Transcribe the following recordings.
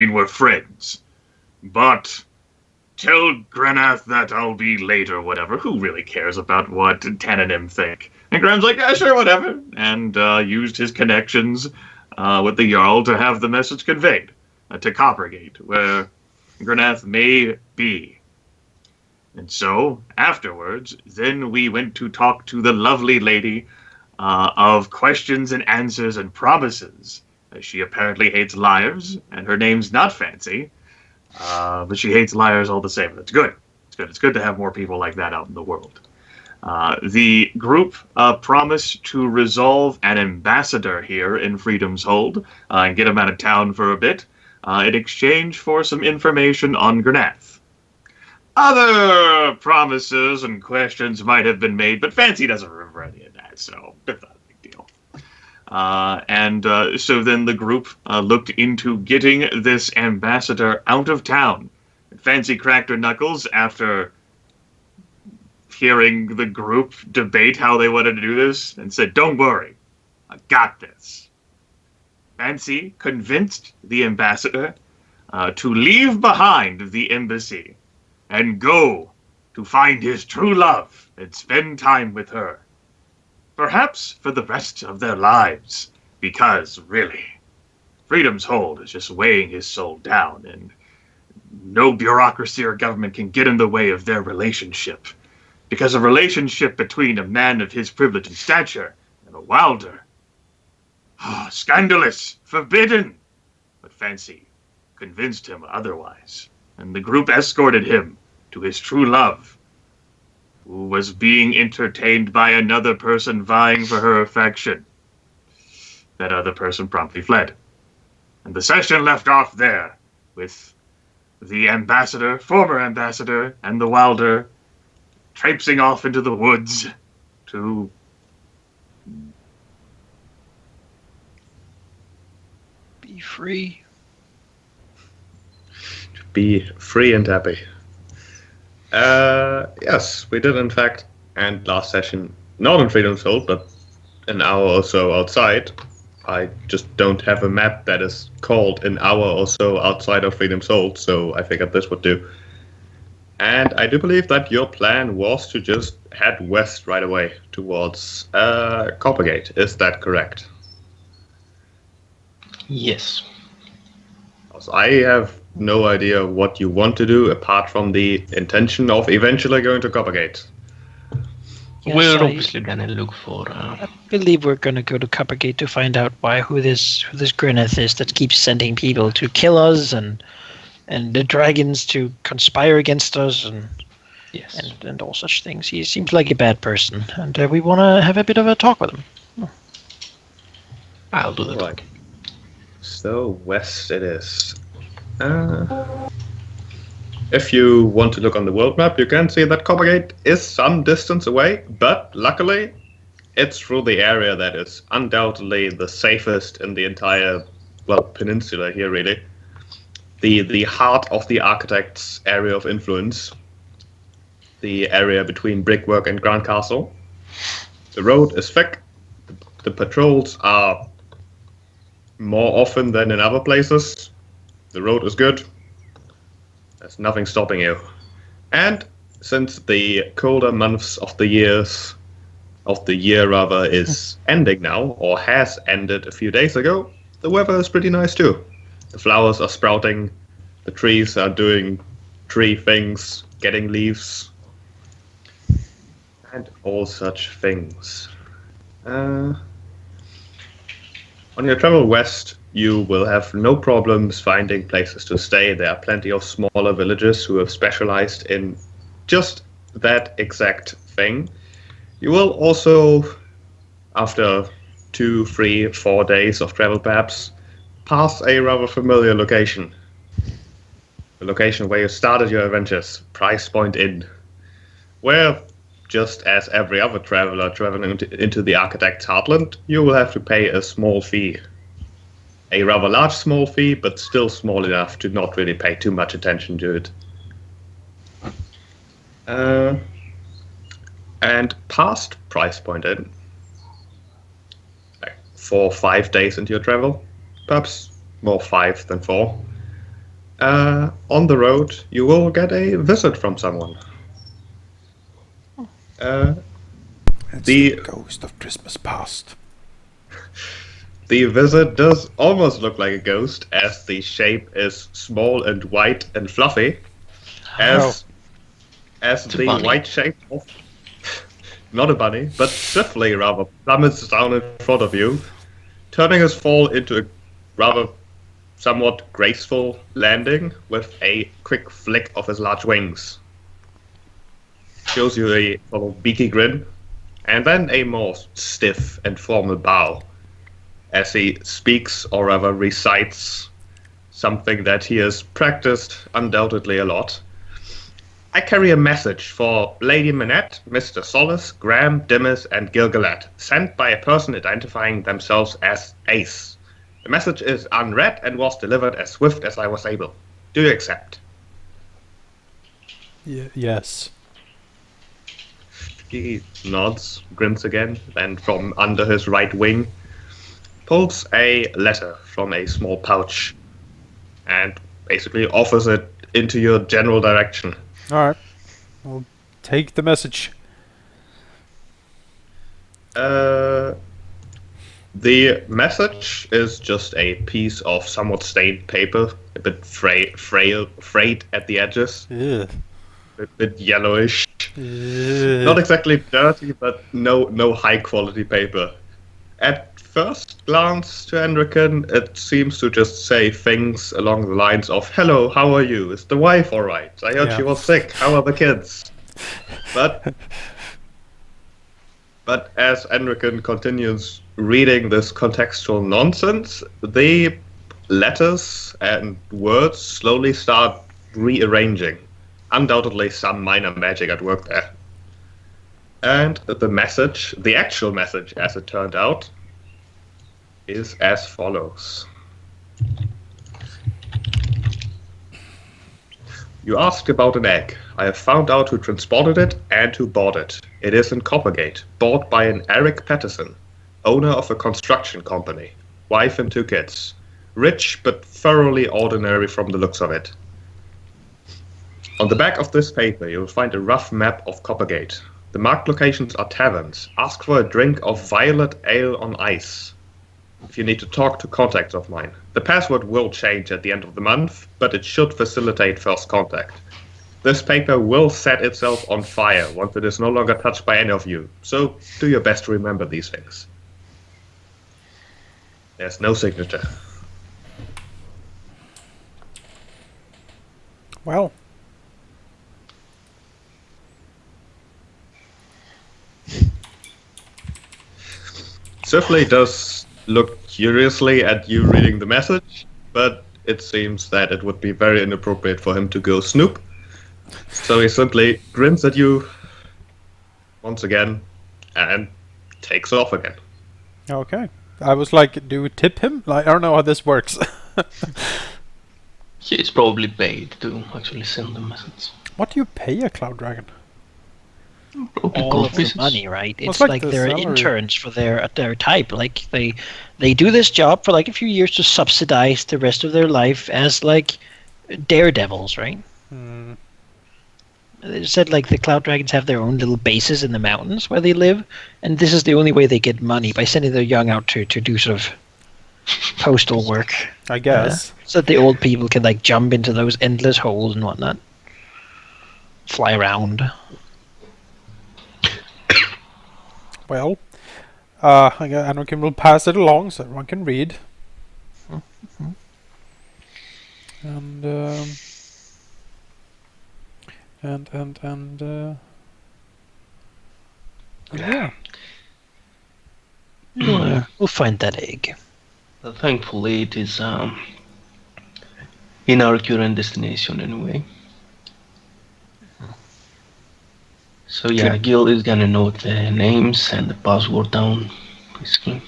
we're friends. But tell Grenath that I'll be late or whatever. Who really cares about what Tan and him think? And Graham's like, yeah, sure, whatever. And used his connections with the Jarl to have the message conveyed to Coppergate, where Grenath may be. And so, afterwards, then we went to talk to the lovely lady of questions and answers and promises. She apparently hates liars, and her name's not Fancy, but she hates liars all the same. That's good. It's good. It's good to have more people like that out in the world. The group promised to resolve an ambassador here in Freedom's Hold and get him out of town for a bit in exchange for some information on Grenath. Other promises and questions might have been made, but Fancy doesn't remember any of that, so it's not a big deal. So then the group looked into getting this ambassador out of town. Fancy cracked her knuckles after hearing the group debate how they wanted to do this and said, "Don't worry, I got this." Fancy convinced the ambassador to leave behind the embassy and go to find his true love and spend time with her. Perhaps for the rest of their lives, because, really, Freedom's Hold is just weighing his soul down, and no bureaucracy or government can get in the way of their relationship. Because a relationship between a man of his privilege and stature and a wilder, scandalous, forbidden. But Fancy convinced him otherwise, and the group escorted him to his true love, who was being entertained by another person vying for her affection. That other person promptly fled. And the session left off there, with the ambassador, former ambassador, and the wilder traipsing off into the woods to be free. To be free and happy. Yes, we did in fact end last session not in Freedom's Hold, but an hour or so outside. I just don't have a map that is called an hour or so outside of Freedom's Hold, so I figured this would do. And I do believe that your plan was to just head west right away towards Coppergate. Is that correct? Yes. I have no idea what you want to do apart from the intention of eventually going to Coppergate. Yes, we're obviously gonna look for. I believe we're gonna go to Coppergate to find out who this Grenath is that keeps sending people to kill us and the dragons to conspire against us and yes, and all such things. He seems like a bad person, and we want to have a bit of a talk with him. I'll do that. Right. So west it is. If you want to look on the world map, you can see that Coppergate is some distance away, but luckily it's through the area that is undoubtedly the safest in the entire, peninsula here, really. The heart of the architect's area of influence, the area between Brickwork and Grand Castle. The road is thick, the patrols are more often than in other places, the road is good, there's nothing stopping you. And since the colder months of the year is ending now, or has ended a few days ago, the weather is pretty nice too. The flowers are sprouting, the trees are doing tree things, getting leaves, and all such things. On your travel west, you will have no problems finding places to stay. There are plenty of smaller villages who have specialized in just that exact thing. You will also, after 2, 3, 4 days of travel perhaps, pass a rather familiar location. The location where you started your adventures, Price Point Inn, where, just as every other traveler traveling into the Architect's Heartland, you will have to pay a small fee. A rather large small fee, but still small enough to not really pay too much attention to it. And past Price Point Inn, like 4 or 5 days into your travel, perhaps more 5 than 4, On the road, you will get a visit from someone. It's The- the ghost of Christmas past. The visit does almost look like a ghost, as the shape is small and white and fluffy. As It's a the bunny. white shape of not a bunny, but swiftly rather plummets down in front of you, turning his fall into a rather somewhat graceful landing with a quick flick of his large wings. Shows you a sort of beaky grin, and then a more stiff and formal bow as he speaks or rather recites something that he has practiced undoubtedly a lot. I carry a message for Lady Minette, Mr. Solace, Graham, Dimmers, and Gilgalad, sent by a person identifying themselves as Ace. The message is unread and was delivered as swift as I was able. Do you accept? Yes. He nods, grins again, then from under his right wing, pulls a letter from a small pouch and basically offers it into your general direction. Alright. We'll take the message. The message is just a piece of somewhat stained paper, a bit frayed at the edges, Ugh. a bit yellowish. Ugh. Not exactly dirty, but no high quality paper. At first glance to Anrakyn, it seems to just say things along the lines of, "Hello, how are you? Is the wife alright? I heard she was sick. How are the kids?" But as Anrakyn continues reading this contextual nonsense, the letters and words slowly start rearranging. Undoubtedly some minor magic at work there. And the message, the actual message as it turned out, is as follows. You asked about an egg. I have found out who transported it and who bought it. It is in Coppergate, bought by an Eric Patterson, owner of a construction company, wife and 2 kids. Rich but thoroughly ordinary from the looks of it. On the back of this paper you will find a rough map of Coppergate. The marked locations are taverns. Ask for a drink of violet ale on ice. If you need to talk to contacts of mine. The password will change at the end of the month, but it should facilitate first contact. This paper will set itself on fire once it is no longer touched by any of you, so do your best to remember these things. There's no signature. Well. Swiftly does look curiously at you reading the message, but it seems that it would be very inappropriate for him to go snoop. So he simply grins at you once again and takes off again. Okay. I was like, do we tip him? Like, I don't know how this works. He's probably paid to actually send the message. What do you pay a cloud dragon? Probably All gold of the pieces. money, right? Well, It's it's like like the they're salary. interns for their type. Like they do this job for like a few years to subsidize the rest of their life as like daredevils, right? Hmm. They said like the cloud dragons have their own little bases in the mountains where they live, and this is the only way they get money, by sending their young out to do sort of postal work, I guess. so that the old people can like jump into those endless holes and whatnot, fly around. Well, I guess Anrakyn will pass it along so everyone can read. And yeah. We'll find that egg. Thankfully, it is in our current destination anyway. So yeah, Gil is gonna note the names and the password down, basically.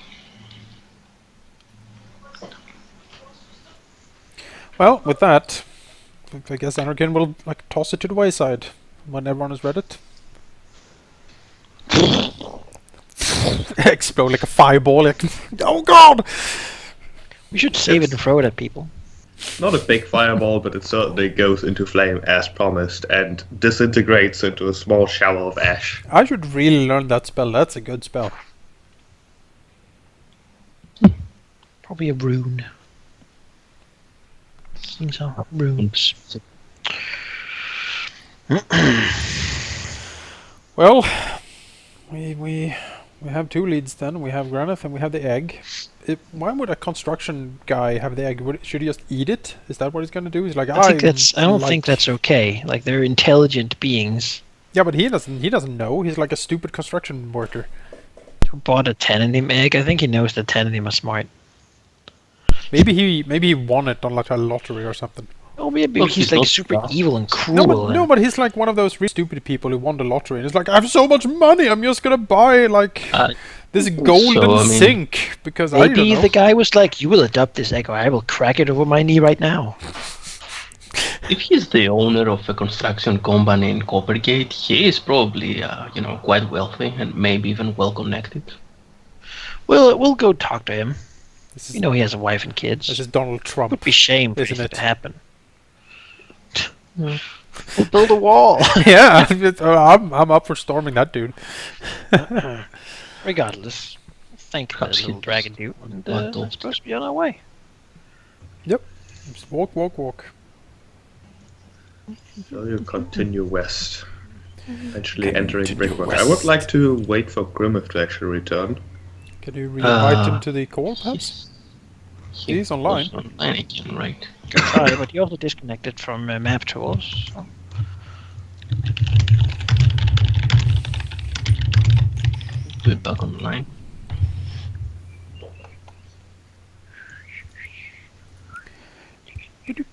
Well, with that, I guess Anrakyn will like toss it to the wayside when everyone has read it. Explode like a fireball. Like, oh god! We should save it and throw it at people. Not a big fireball, but it certainly goes into flame as promised and disintegrates into a small shower of ash. I should really learn that spell. That's a good spell. Probably a rune. Things are runes. Well, we have two leads then. We have Graneth and we have the egg. Why would a construction guy have the egg? Should he just eat it? Is that what he's gonna do? He's like, I don't think that's okay. Like, they're intelligent beings. Yeah, but he doesn't know. He's like a stupid construction worker. Who bought a Tananim egg? I think he knows that Tananim are smart. Maybe he won it on like a lottery or something. Oh, maybe he's like super evil and No, cruel. but he's like one of those really stupid people who won the lottery and it's like, I have so much money, I'm just gonna buy like this golden sink because I don't know. Maybe the guy was like, you will adopt this egg or I will crack it over my knee right now. If he's the owner of a construction company in Coppergate, he is probably, quite wealthy and maybe even well connected. Well, we'll go talk to him. You know he has a wife and kids. This is Donald Trump. It would be shame for isn't it it? to happen. We'll build a wall. Yeah, I'm up for storming that dude. Regardless, thank the little dragon dude. And we're supposed to be on our way. Yep. Just walk. So you continue west, eventually entering Brickwork. I would like to wait for Grimmeth to actually return. Can you re-invite him to the call, perhaps? He's online. Online again, right? Sorry, but you also disconnected from map tools. So. We're back online.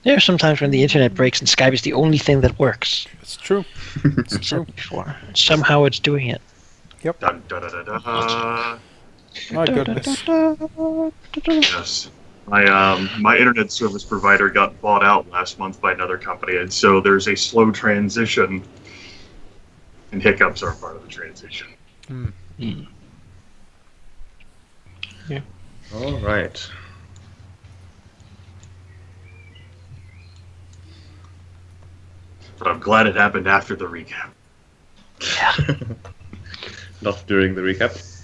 There are some times when the internet breaks and Skype is the only thing that works. It's true. It's true. Before. Somehow it's doing it. Yep. Dun, da, da, da, da. My goodness. Yes. My internet service provider got bought out last month by another company, and so there's a slow transition, and hiccups are part of the transition. Yeah. All right. But I'm glad it happened after the recap. Not during the recap.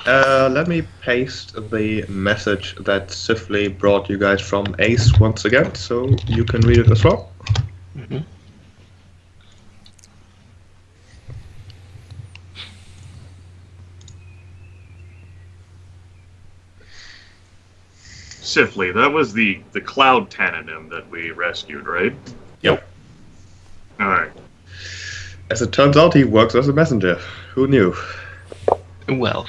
Let me paste the message that Sifley brought you guys from Ace once again, so you can read it as well. Mm-hmm. Sifley, that was the cloud Tananim that we rescued, right? Yep. Alright. As it turns out, he works as a messenger. Who knew? Well.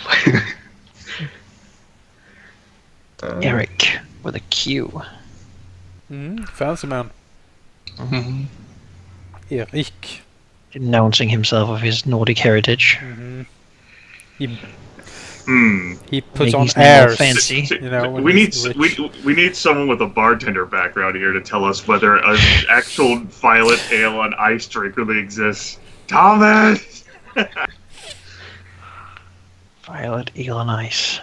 Eric with a Q. Fancy man. Mm-hmm. Erik. Announcing himself of his Nordic heritage. He puts Making on his name all airs. fancy. You know, when we he's need rich. we need someone with a bartender background here to tell us whether an actual violet ale on ice drink really exists. Thomas. Violet ale on ice.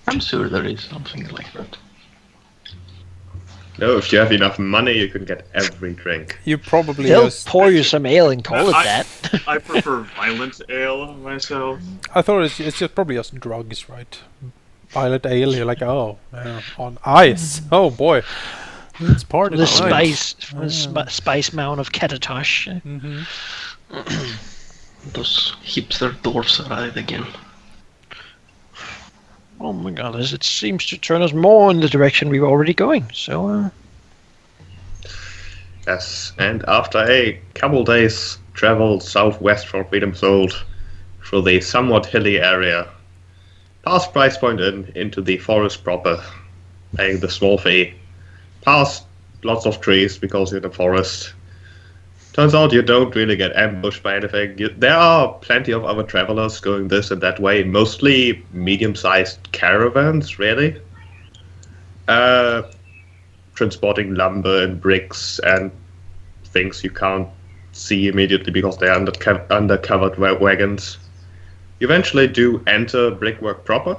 I'm sure there is something like that. No, if you have enough money, you can get every drink. You probably They'll just... pour you some ale and call it that. I prefer violent ale myself. I thought it's just probably just drugs, right? Violet ale, you're like, oh, on ice. Oh boy. It's part of The spice mound of Catatosh. Those hipster dwarfs are at it again. Oh my god, it seems to turn us more in the direction we were already going, so... Yes, and after a couple days travel southwest from Freedom's Hold through the somewhat hilly area, past Price Point Inn into the forest proper, paying the small fee, past lots of trees because you're in the forest. Turns out you don't really get ambushed by anything. There are plenty of other travelers going this and that way, mostly medium-sized caravans, really. Transporting lumber and bricks and things you can't see immediately because they're undercovered wagons. You eventually do enter Brickwork proper,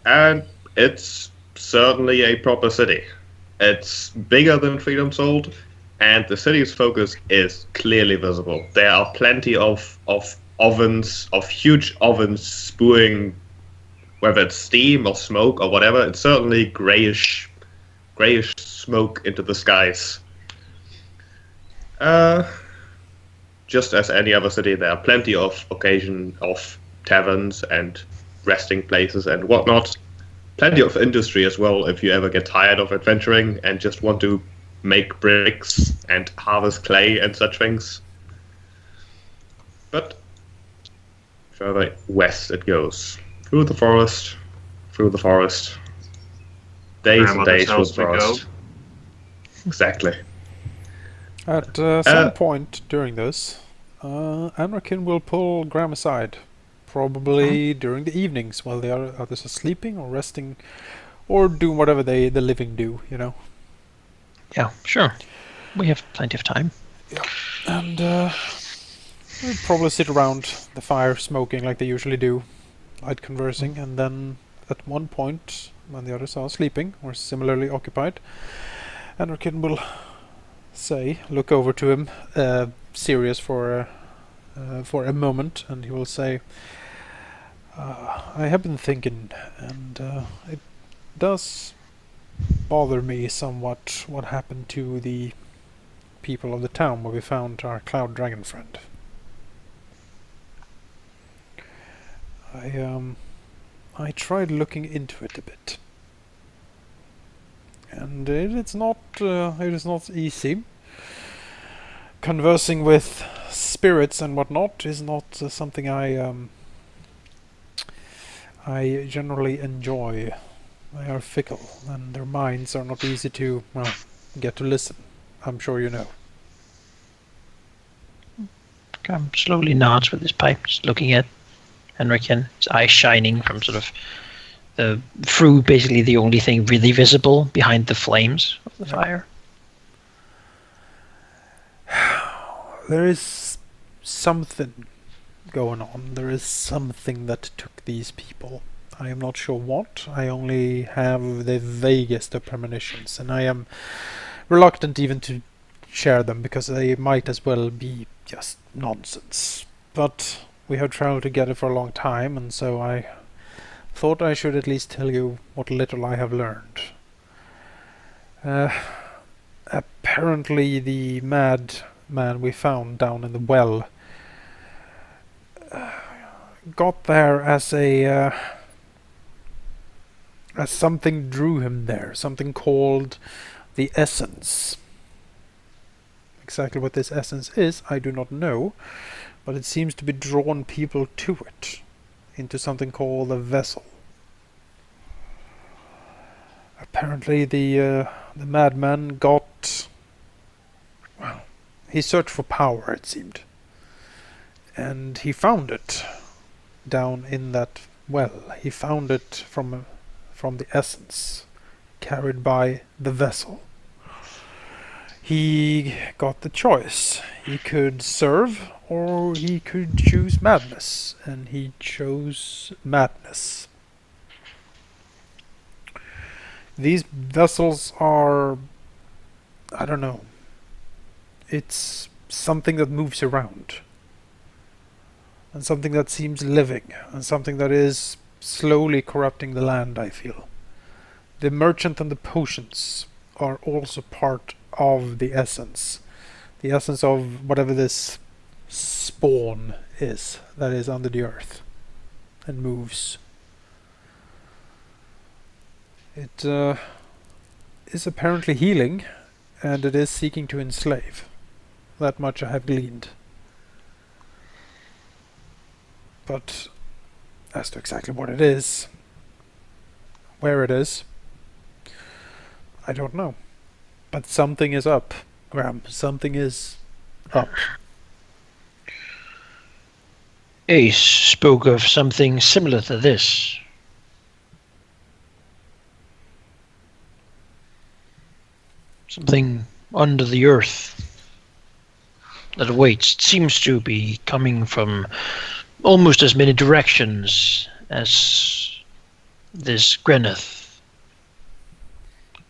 and it's certainly a proper city. It's bigger than Freedom Sold, and the city's focus is clearly visible. There are plenty of ovens, of huge ovens spewing, whether it's steam or smoke or whatever. It's certainly grayish smoke into the skies. Just as any other city, there are plenty of occasion of taverns and resting places and whatnot. Plenty of industry as well if you ever get tired of adventuring and just want to make bricks and harvest clay and such things. But further west it goes. Through the forest. Days and Grandmother days through tells the me go. forest. Exactly. At some point during this, Anrakyn will pull Graham aside, probably during the evenings while the others are sleeping or resting, or doing whatever the living do, you know. Yeah, sure. We have plenty of time. And we'll probably sit around the fire smoking like they usually do, light conversing, and then at one point, when the others are sleeping or similarly occupied, Anrakyn will look over to him, serious for a moment, and he will say, I have been thinking, and it does bother me somewhat what happened to the people of the town where we found our cloud dragon friend. I tried looking into it a bit, and it is not easy. Conversing with spirits and whatnot is not something I generally enjoy. They are fickle, and their minds are not easy to, well, get to listen. I'm sure you know. Graham slowly nods with his pipe, just looking at Anrakyn, his eyes shining from sort of through basically the only thing really visible behind the flames of the fire. There is something going on. There is something that took these people. I am not sure what. I only have the vaguest of premonitions, and I am reluctant even to share them because they might as well be just nonsense. But we have traveled together for a long time, and so I thought I should at least tell you what little I have learned. Apparently the mad man we found down in the well got there as something drew him there, something called the essence. Exactly what this essence is, I do not know, but it seems to be drawn people to it, into something called a vessel. Apparently the madman got, well, he searched for power, it seemed, and he found it down in that well. He found it from the essence carried by the vessel. He got the choice. He could serve or he could choose madness, and he chose madness. These vessels are, I don't know, it's something that moves around, and something that seems living, and something that is slowly corrupting the land, I feel. The merchant and the potions are also part of the essence of whatever this spawn is that is under the earth and moves. It is apparently healing, and it is seeking to enslave. That much I have gleaned. But as to exactly what it is, where it is, I don't know. But something is up, Graham. Something is up. Ace spoke of something similar to this. Something under the earth that awaits. It seems to be coming from almost as many directions as this Greneth.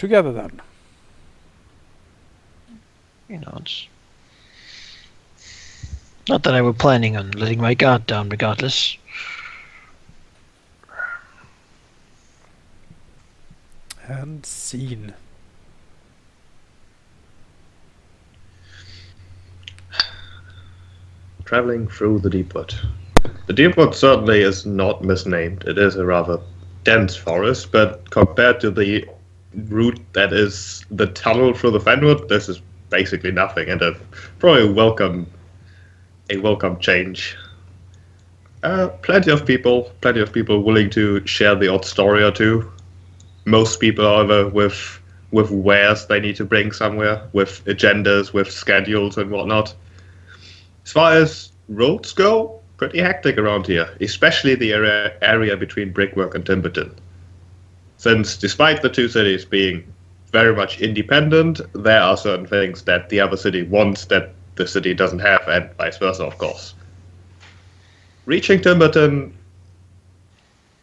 Together then. You know, it's not that I were planning on letting my guard down regardless. And scene. Traveling through the Deepwood. The Deepwood certainly is not misnamed. It is a rather dense forest, but compared to the route that is the tunnel through the Fenwood, this is basically nothing, and probably a welcome change. Plenty of people willing to share the odd story or two. Most people, however, with wares they need to bring somewhere, with agendas, with schedules and whatnot. As far as roads go, pretty hectic around here, especially the area between Brickwork and Timberton. Since despite the two cities being very much independent, there are certain things that the other city wants that the city doesn't have, and vice versa, of course. Reaching Timberton,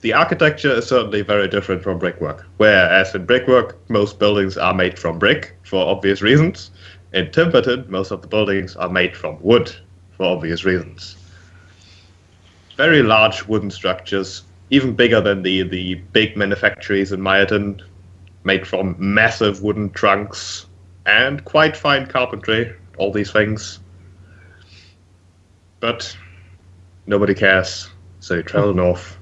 the architecture is certainly very different from Brickwork, whereas in Brickwork, most buildings are made from brick, for obvious reasons. In Timberton, most of the buildings are made from wood, for obvious reasons. Very large wooden structures, even bigger than the big manufactories in Myerton, made from massive wooden trunks, and quite fine carpentry, all these things. But nobody cares, so you travel north,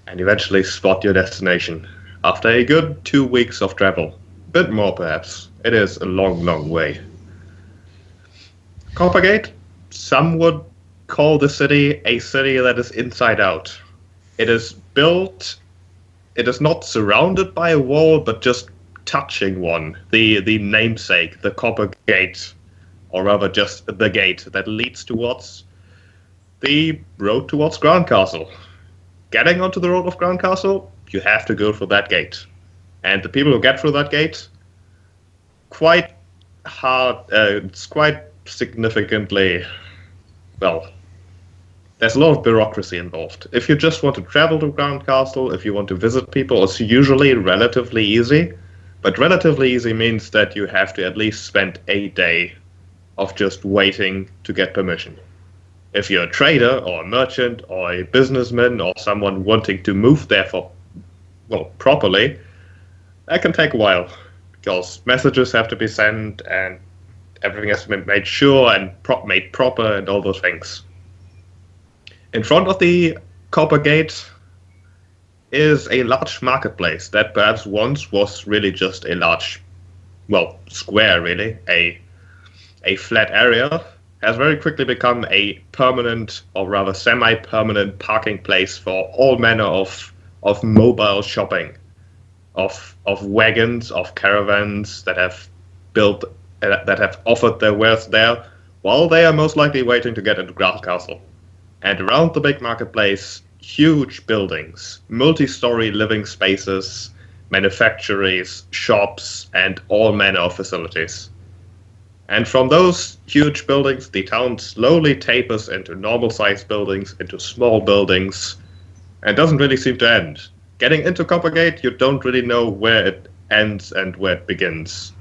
and eventually spot your destination, after a good 2 weeks of travel. A bit more, perhaps. It is a long, long way. Coppergate, some would call the city a city that is inside out. It is built, it is not surrounded by a wall, but just touching one. The namesake, the Copper Gate, or rather just the gate that leads towards the road towards Grandcastle. Getting onto the road of Grandcastle, you have to go through that gate. And the people who get through that gate, quite hard, it's quite significantly, well, there's a lot of bureaucracy involved. If you just want to travel to Grandcastle, if you want to visit people, it's usually relatively easy. But relatively easy means that you have to at least spend a day of just waiting to get permission. If you're a trader or a merchant or a businessman or someone wanting to move there properly, that can take a while, because messages have to be sent and everything has to be made sure and made proper and all those things. In front of the Copper Gate is a large marketplace that perhaps once was really just a large, square really, a flat area, has very quickly become a permanent, or rather semi-permanent parking place for all manner of mobile shopping, of wagons, of caravans that have offered their wares there, while they are most likely waiting to get into Grandcastle. And around the big marketplace, huge buildings, multi-story living spaces, manufactories, shops, and all manner of facilities. And from those huge buildings, the town slowly tapers into normal-sized buildings, into small buildings, and doesn't really seem to end. Getting into Coppergate, you don't really know where it ends and where it begins.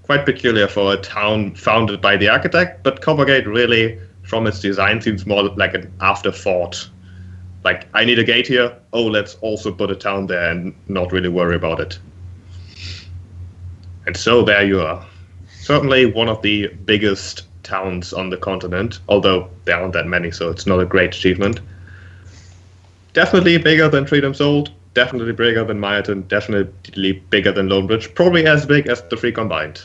Quite peculiar for a town founded by the architect, but Coppergate really, from its design, seems more like an afterthought. Like, I need a gate here, oh, let's also put a town there and not really worry about it. And so there you are. Certainly one of the biggest towns on the continent, although there aren't that many, so it's not a great achievement. Definitely bigger than Freedom's Old, definitely bigger than Myerton, definitely bigger than Lonebridge, probably as big as the three combined.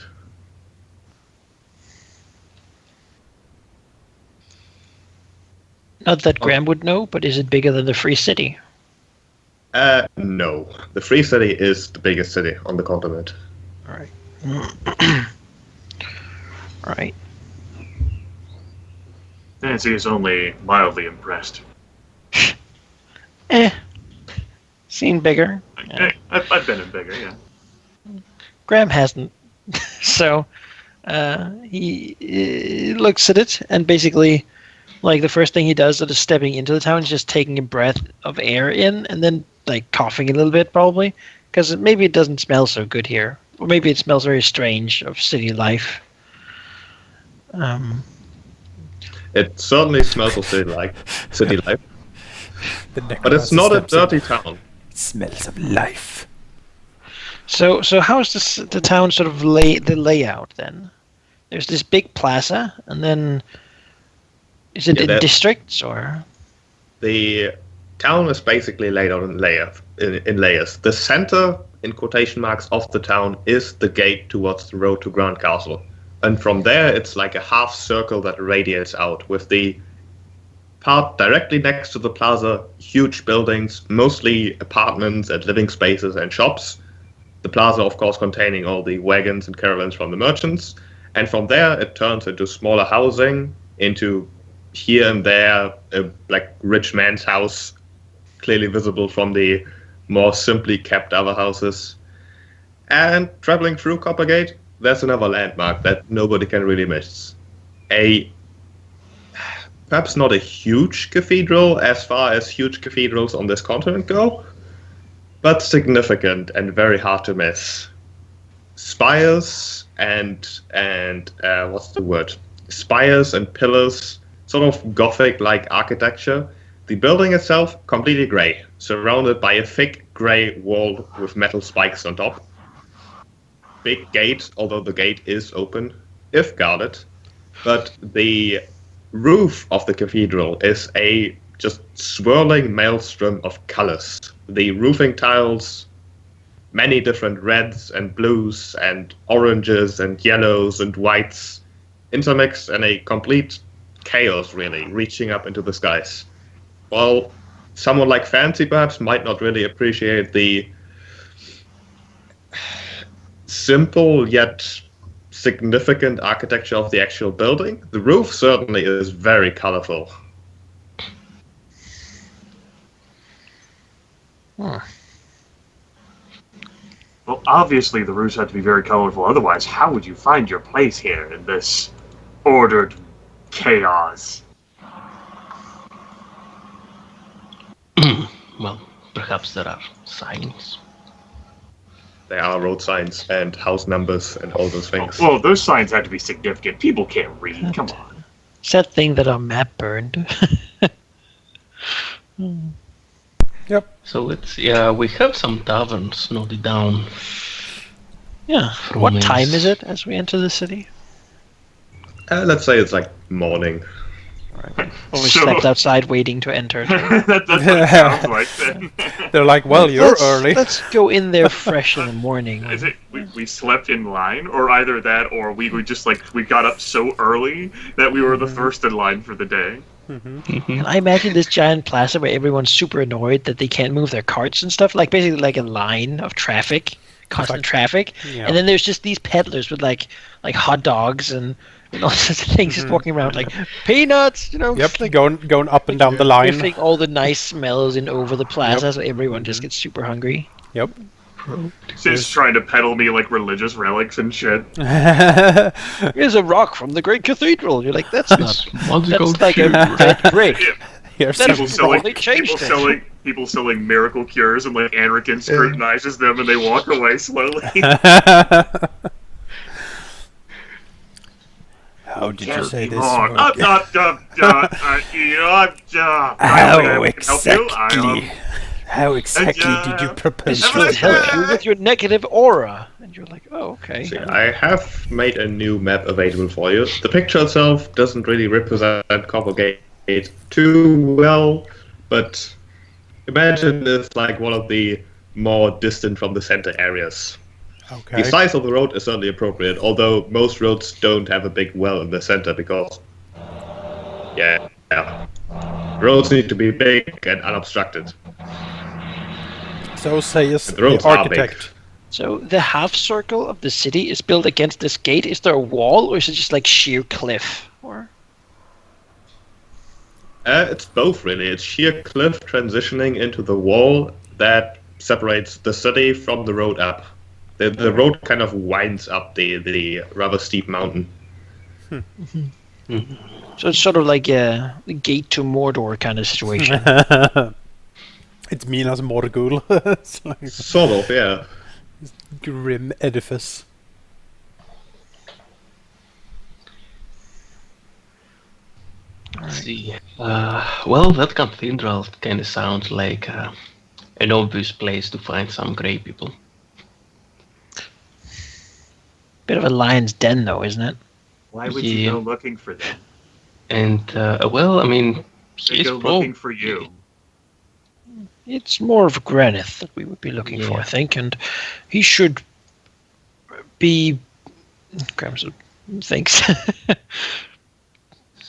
Not that Graham would know, but is it bigger than the Free City? No. The Free City is the biggest city on the continent. All right. All right. Nancy is only mildly impressed. Seen bigger. I've been in bigger, yeah. Graham hasn't. So he looks at it, and basically, like, the first thing he does is stepping into the town is just taking a breath of air in, and then like coughing a little bit probably, Because maybe it doesn't smell so good here. Or maybe it smells very strange of city life. It certainly smells of city life, The but it's necromancer not a steps in. dirty town. It smells of life. So how's the town sort of the layout then? There's this big plaza, and then is it in districts or? The town is basically laid out in layers. The center, in quotation marks, of the town is the gate towards the road to Grand Castle. And from there, it's like a half circle that radiates out, with the part directly next to the plaza, huge buildings, mostly apartments and living spaces and shops. The plaza, of course, containing all the wagons and caravans from the merchants. And from there, it turns into smaller housing, into here and there, a rich man's house, clearly visible from the more simply kept other houses. And traveling through Coppergate, there's another landmark that nobody can really miss. Perhaps not a huge cathedral as far as huge cathedrals on this continent go, but significant and very hard to miss. Spires and what's the word? Spires and pillars, sort of Gothic-like architecture. The building itself completely grey, surrounded by a thick grey wall with metal spikes on top. Big gate, although the gate is open, if guarded. But the roof of the cathedral is a just swirling maelstrom of colors. The roofing tiles, many different reds and blues and oranges and yellows and whites, intermixed in a complete chaos, really, reaching up into the skies. While someone like Fancy perhaps might not really appreciate the simple yet significant architecture of the actual building, the roof certainly is very colorful. Huh. Well, obviously the roofs have to be very colorful. Otherwise, how would you find your place here in this ordered chaos? Well, perhaps there are signs. There are road signs and house numbers and all those things. Well, those signs have to be significant. People can't read. Come on. It's that thing that our map burned. Yep. So we have some taverns noted down. Yeah. What time is it as we enter the city? Let's say it's like morning. Or we So- slept outside waiting to enter. That's what it sounds like then. They're like, well, you're early. Let's go in there fresh in the morning. Is it we slept in line, or either that, or we were just we got up so early that we were the first in line for the day? And I imagine this giant plaza where everyone's super annoyed that they can't move their carts and stuff, like basically like a line of traffic, constant traffic. Yeah. And then there's just these peddlers with like hot dogs and all sorts of things just walking around like peanuts, Yep, just, like going up and down the line. riffing all the nice smells in over the plaza, so everyone just gets super hungry. Yep. Just trying to peddle me like religious relics and shit. Here's a rock from the great cathedral. You're like, that's not. Magical That's like a cube. red brick. Here's That People is selling, probably changed it. people selling miracle cures, and like Anrakyn scrutinizes them, and they walk away slowly. How did you Can't say be this? wrong. word? How How exactly did you propose This Have will I to help said- you with your negative aura. And you're like, oh, okay. See, I have made a new map available for you. The picture itself doesn't really represent Coppergate too well, but imagine it's like one of the more distant from the center areas. Okay. The size of the road is certainly appropriate, although most roads don't have a big well in the center because, yeah, roads need to be big and unobstructed. So says The roads the are big. architect. So the half circle of the city is built against this gate. Is there a wall, or is it just like sheer cliff? Or It's both, really. It's sheer cliff transitioning into the wall that separates the city from the road up. The road kind of winds up the rather steep mountain. so it's sort of like a gate to Mordor kind of situation. It's Minas Morgul. It's like a Sort of, yeah. grim edifice. Let's see. Well, that cathedral kind of sounds like an obvious place to find some grey people. Bit of a lion's den, though, isn't it? Why would you Yeah. go looking for them? And, well, I mean, They he's go looking for you. It's more of Granith that we would be looking for, Yeah. I think, and he should be. Grams thinks.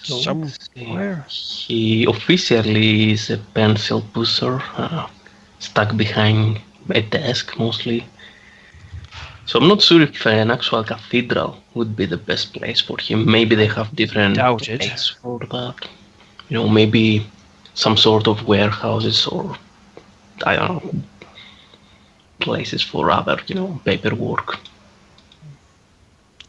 So, Somewhere. he officially is a pencil pusher, stuck behind a desk mostly. So I'm not sure if an actual cathedral would be the best place for him. Maybe they have different Doubt it. places for that. You know, maybe some sort of warehouses or, I don't know, places for other, paperwork.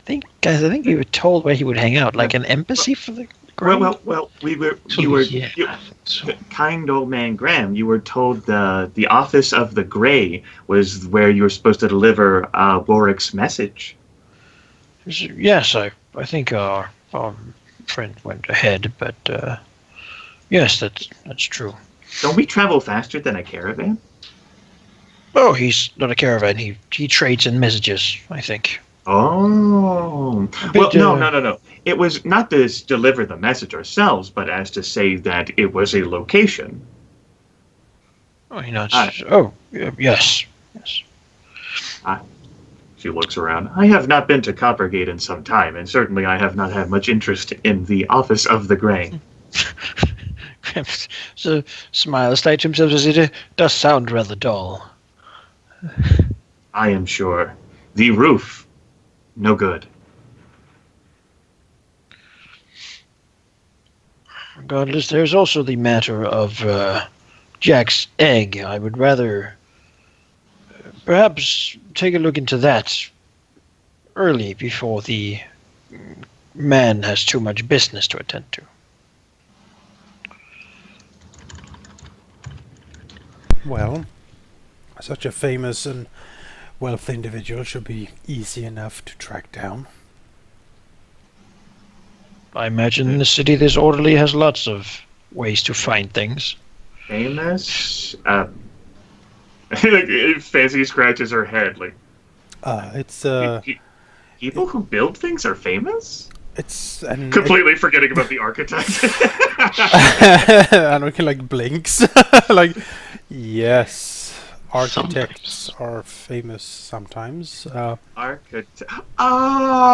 I think we were told where he would hang out, like an embassy for the. Grey? Well, you So, were, yeah, you, I think so. kind old man Graham, you were told the office of the Grey was where you were supposed to deliver Warwick's message. Yes, I think our friend went ahead, but yes, that's true. Don't we travel faster than a caravan? Oh, he's not a caravan. He trades in messages, I think. Oh, bit, well, no. It was not to deliver the message ourselves, but as to say that it was a location. Oh, you know. Yes. She looks around. I have not been to Coppergate in some time, and certainly I have not had much interest in the office of the Grey. So smiles to himself as it does sound rather dull. I am sure. The roof, no good. Regardless, there's also the matter of Jack's egg. I would rather perhaps take a look into that early before the man has too much business to attend to. Well, such a famous and wealthy individual should be easy enough to track down. I imagine the city this orderly has lots of ways to find things. Famous? Fancy scratches her head. Like, It's people who build things are famous? it's an Completely forgetting about the architect. Anrakyn like blinks. Like, yes, architects are famous sometimes. Architect.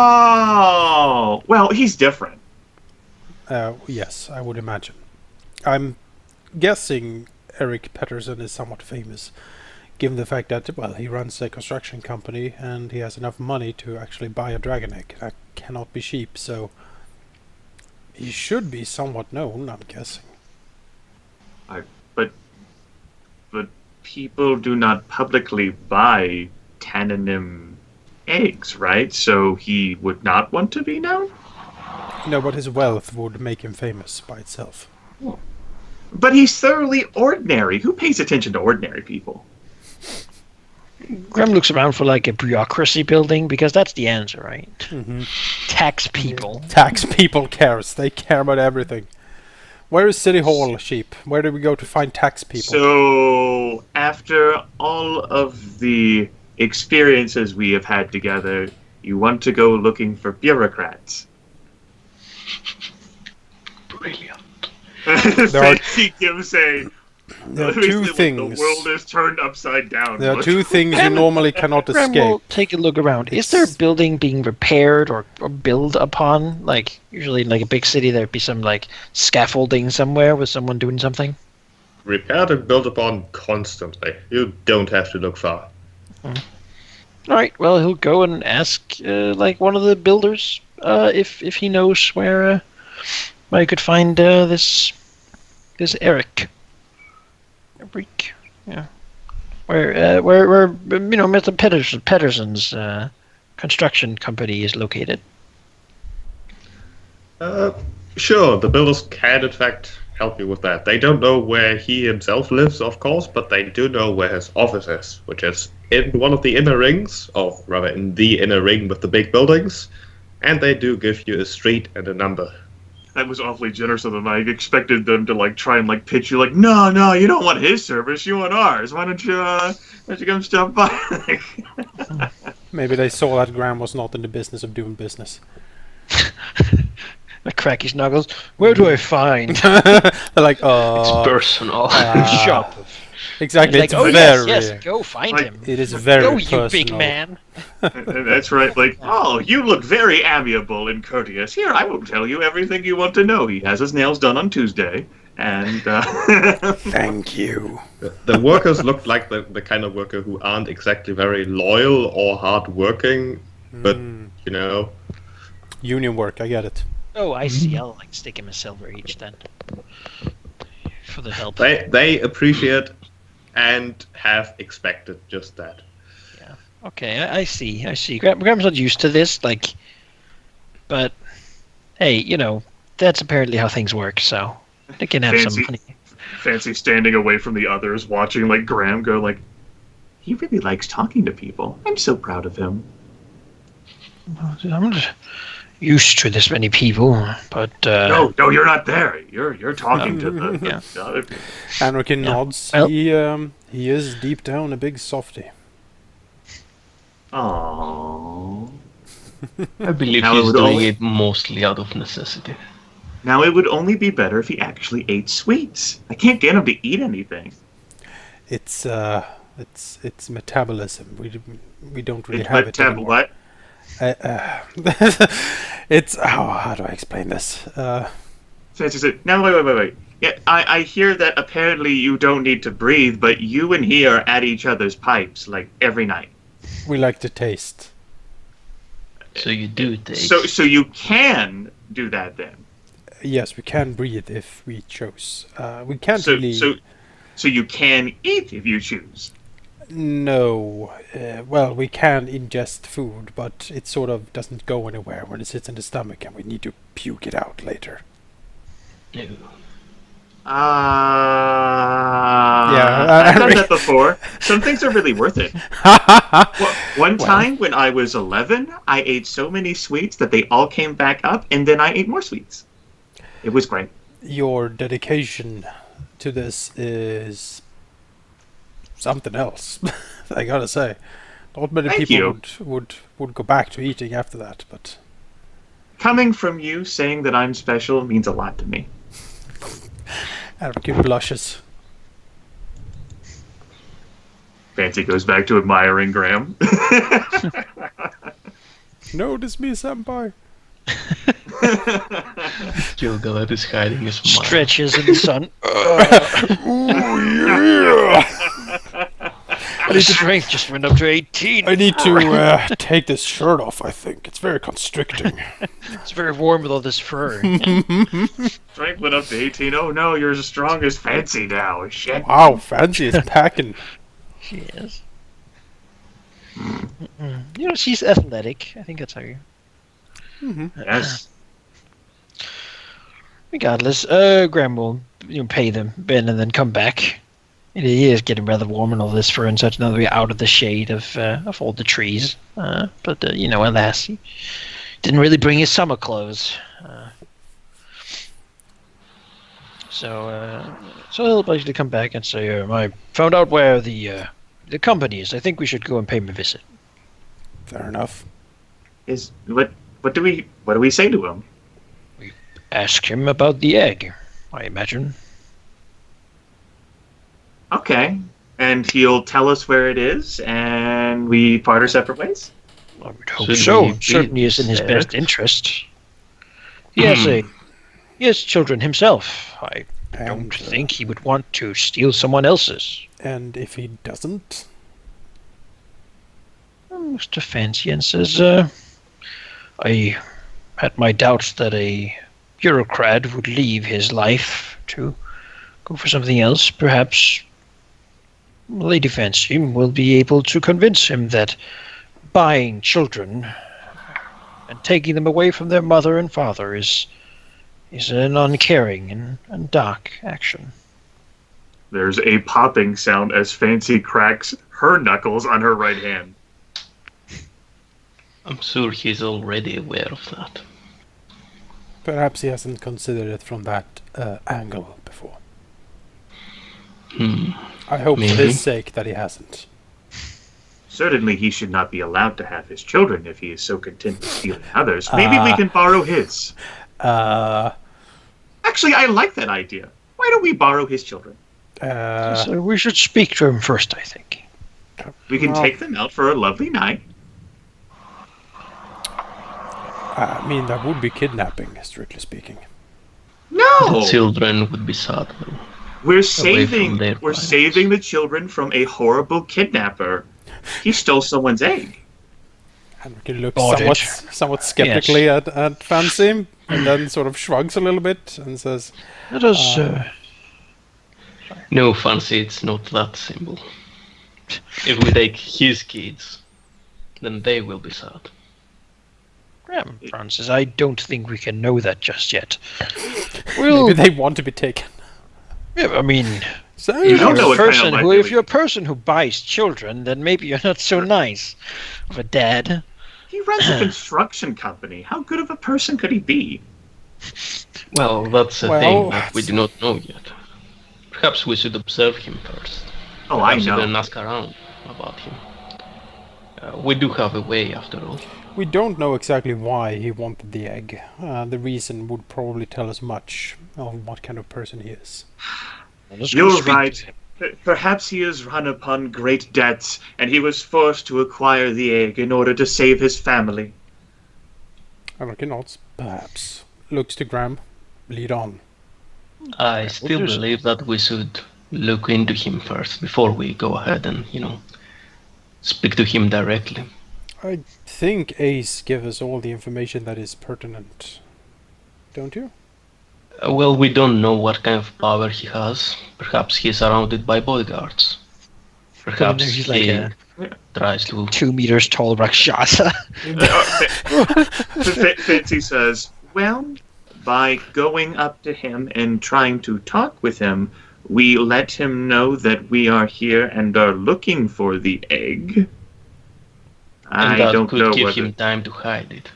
Oh, well, he's different. Yes, I would imagine. I'm guessing Eric Pettersson is somewhat famous, given the fact that, well, he runs a construction company and he has enough money to actually buy a dragon egg. That cannot be cheap, so he should be somewhat known, I'm guessing. But people do not publicly buy Tananim eggs, right? So he would not want to be known? No, but his wealth would make him famous by itself. But he's thoroughly ordinary. Who pays attention to ordinary people? Graham looks around for like a bureaucracy building because that's the answer, right? Mm-hmm. Tax people. Tax people cares. They care about everything. Where is City Hall, Sheep? Where do we go to find tax people? So, after all of the experiences we have had together, you want to go looking for bureaucrats. Brilliant. Fancy gives a... There are two The things. world is turned upside down. There are two things you normally cannot Graham will escape. take a look around. Is there a building being repaired or built upon? Like, usually in like a big city there'd be some like scaffolding somewhere with someone doing something. Repaired and built upon constantly. You don't have to look far. Alright, well he'll go and ask like one of the builders if he knows where you could find this Eric. Yeah. Where Mr. Pettersson's construction company is located. Sure, the builders can in fact help you with that. They don't know where he himself lives, of course, but they do know where his office is, which is in one of the inner rings, or rather in the inner ring with the big buildings, and they do give you a street and a number. That was awfully generous of them. I expected them to like try and like pitch you like, no, you don't want his service, you want ours. Why don't you come stop by? Maybe they saw that Graham was not in the business of doing business. I crack his knuckles. Where do I find They're like, It's personal. shop? exactly. He's It's like, oh very. yes, go find Like, him. It is very Go, personal. you big man. That's right. Like, oh, you look very amiable and courteous. Here, I will tell you everything you want to know. He has his nails done on Tuesday, and Thank you. The workers look like the kind of worker who aren't exactly very loyal or hardworking, but, you know, Union work, I get it. Oh, I see. I'll like stick him a silver each then. For the help. they appreciate and have expected just that. Okay, I see. Graham's not used to this, like, but hey, you know, that's apparently how things work. So they can have some money. Fancy standing away from the others, watching like Graham go like, he really likes talking to people. I'm so proud of him. I'm just used to this many people, but No, you're not there. You're talking to the other people. Anrakyn nods. Well- He is deep down a big softy. Aww. I believe Now it he's would doing only- it mostly out of necessity. Now it would only be better if he actually ate sweets. I can't get him to eat anything. It's metabolism. We don't really It's have it anymore. what? It's how do I explain this? Fancy said, now wait. Yeah, I hear that apparently you don't need to breathe, but you and he are at each other's pipes like every night. We like to taste. So you do take. So you can do that then. Yes, we can breathe if we chose. We can't So really. so you can eat if you choose. No. Well, we can ingest food, but it sort of doesn't go anywhere when it sits in the stomach, and we need to puke it out later. No. I've done that before. Some things are really worth it. One time when I was 11, I ate so many sweets that they all came back up, and then I ate more sweets. It was great. Your dedication to this is something else. I gotta say, not many Thank people you. would go back to eating after that. But Coming from you saying that I'm special means a lot to me. Anrakyn blushes. Fancy goes back to admiring Graham. Notice me, senpai. Gilgalad is hiding his smile. Stretches in the sun. The strength just went up to 18. I need to take this shirt off. I think it's very constricting. It's very warm with all this fur. Strength went up to 18. Oh no, you're as strong as Fancy now. Shit. Wow, Fancy is packing. She is. You know, she's athletic. I think that's how you. Yes. Regardless, Graham will pay them Ben and then come back. It is getting rather warm and all this fur and such. Now that we're out of the shade of all the trees. But alas, he didn't really bring his summer clothes. So he'll basically come back and say, I found out where the company is. I think we should go and pay him a visit. Fair enough. What do we say to him? Ask him about the egg, I imagine. Okay. And he'll tell us where it is, and we part our separate ways? I would hope Should so. we be Certainly is in his there? best interest. He has children himself. I don't And, think he would want to steal someone else's. And if he doesn't, Mr. Fancian says, I had my doubts that a bureaucrat would leave his life to go for something else. Perhaps Lady Fancy will be able to convince him that buying children and taking them away from their mother and father is He's an uncaring and dark action. There's a popping sound as Fancy cracks her knuckles on her right hand. I'm sure he's already aware of that. Perhaps he hasn't considered it from that angle before. I hope for Maybe. his sake that he hasn't. Certainly he should not be allowed to have his children if he is so content with stealing others. Maybe we can borrow his. Actually, I like that idea. Why don't we borrow his children? So we should speak to him first, I think. We can Well- take them out for a lovely night. I mean, that would be kidnapping, strictly speaking. No! Children would be sad though. We're from saving their we're parents. saving the children from a horrible kidnapper. He stole someone's egg. Anrakyn looks Bondage. somewhat skeptically at Fancy, and then sort of shrugs a little bit and says, Let us. No, Fancy, it's not that simple. If we take his kids, then they will be sad. Francis, I don't think we can know that just yet. Well, maybe they want to be taken. yeah, I mean, So, You don't know if what kind of life they if lead. you're a person who buys children, then maybe you're not so nice of a dad. He runs a construction company. How good of a person could he be? Well, that's a Well, thing that we do not know yet. Perhaps we should observe him first. Oh, I Perhaps know. even ask around about him. We do have a way, after all. we don't know exactly why he wanted the egg. The reason would probably tell us much of what kind of person he is. Let's go You're speak to right. him. Perhaps he has run upon great debts, and he was forced to acquire the egg in order to save his family. Anrakyn nods, perhaps. Looks to Graham. Lead on. I still do so. believe that we should look into him first before we go ahead and, speak to him directly. I think Ace gives us all the information that is pertinent. Don't you? Well, we don't know what kind of power he has. Perhaps he is surrounded by bodyguards. Perhaps he's like he a tries to... 2 meters tall Rakshasa. Fancy says, well, by going up to him and trying to talk with him, we let him know that we are here and are looking for the egg. And I that don't could know give whether... him time to hide it.